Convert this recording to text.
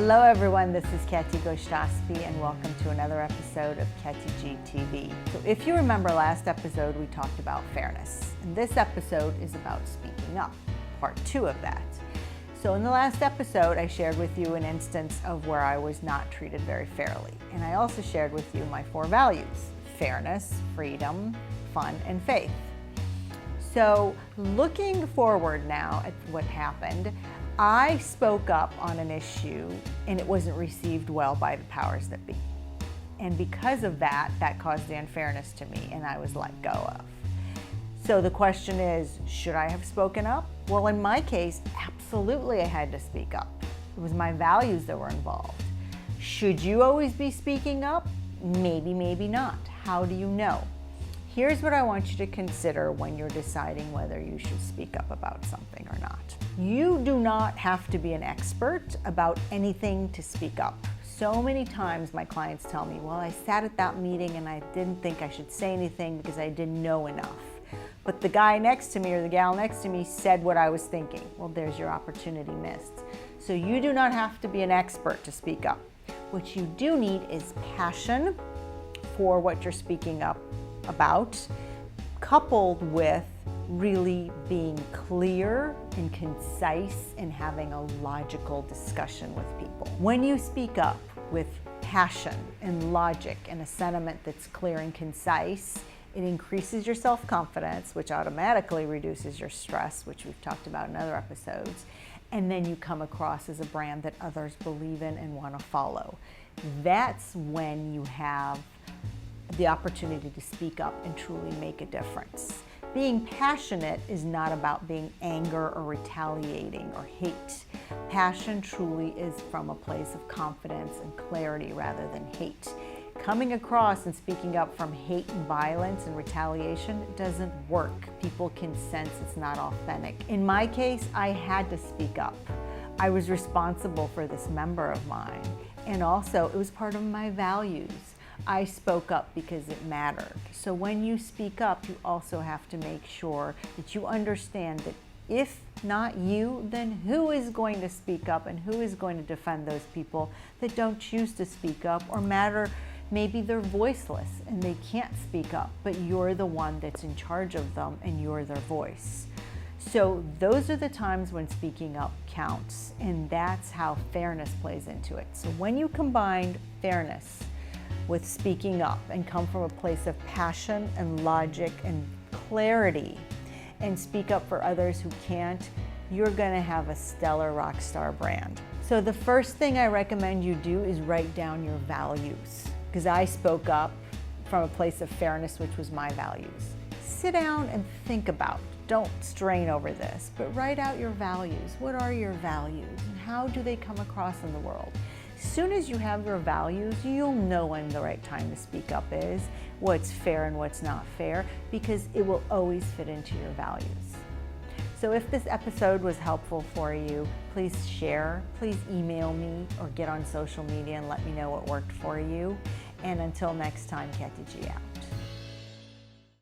Hello everyone, this is Katy and welcome to another episode of Katy G TV. So if you remember last episode, we talked about fairness. And this episode is about speaking up, part 2 of that. So in the last episode, I shared with you an instance of where I was not treated very fairly. And I also shared with you my 4 values: fairness, freedom, fun, and faith. So looking forward now at what happened, I spoke up on an issue and it wasn't received well by the powers that be. And because of that, that caused the unfairness to me and I was let go of. So the question is, should I have spoken up? Well, in my case, absolutely I had to speak up. It was my values that were involved. Should you always be speaking up? Maybe, maybe not. How do you know? Here's what I want you to consider when you're deciding whether you should speak up about something or not. You do not have to be an expert about anything to speak up. So many times my clients tell me, well, I sat at that meeting and I didn't think I should say anything because I didn't know enough. But the guy next to me or the gal next to me said what I was thinking. Well, there's your opportunity missed. So you do not have to be an expert to speak up. What you do need is passion for what you're speaking up about, coupled with really being clear and concise and having a logical discussion with people. When you speak up with passion and logic and a sentiment that's clear and concise, it increases your self-confidence, which automatically reduces your stress, which we've talked about in other episodes, and then you come across as a brand that others believe in and want to follow. That's when you have the opportunity to speak up and truly make a difference. Being passionate is not about being anger or retaliating or hate. Passion truly is from a place of confidence and clarity rather than hate. Coming across and speaking up from hate and violence and retaliation doesn't work. People can sense it's not authentic. In my case, I had to speak up. I was responsible for this member of mine, and also it was part of my values. I spoke up because it mattered. So when you speak up, you also have to make sure that you understand that if not you, then who is going to speak up and who is going to defend those people that don't choose to speak up or matter. Maybe they're voiceless and they can't speak up, but you're the one that's in charge of them and you're their voice. So those are the times when speaking up counts, and that's how fairness plays into it. So when you combine fairness with speaking up and come from a place of passion and logic and clarity and speak up for others who can't, you're going to have a stellar rock star brand. So the first thing I recommend you do is write down your values, because I spoke up from a place of fairness, which was my values. Sit down and think about it. Don't strain over this, but write out your values. What are your values and how do they come across in the world? As soon as you have your values, you'll know when the right time to speak up is, what's fair and what's not fair, because it will always fit into your values. So if this episode was helpful for you, please share, please email me or get on social media and let me know what worked for you. And until next time, Katy G out.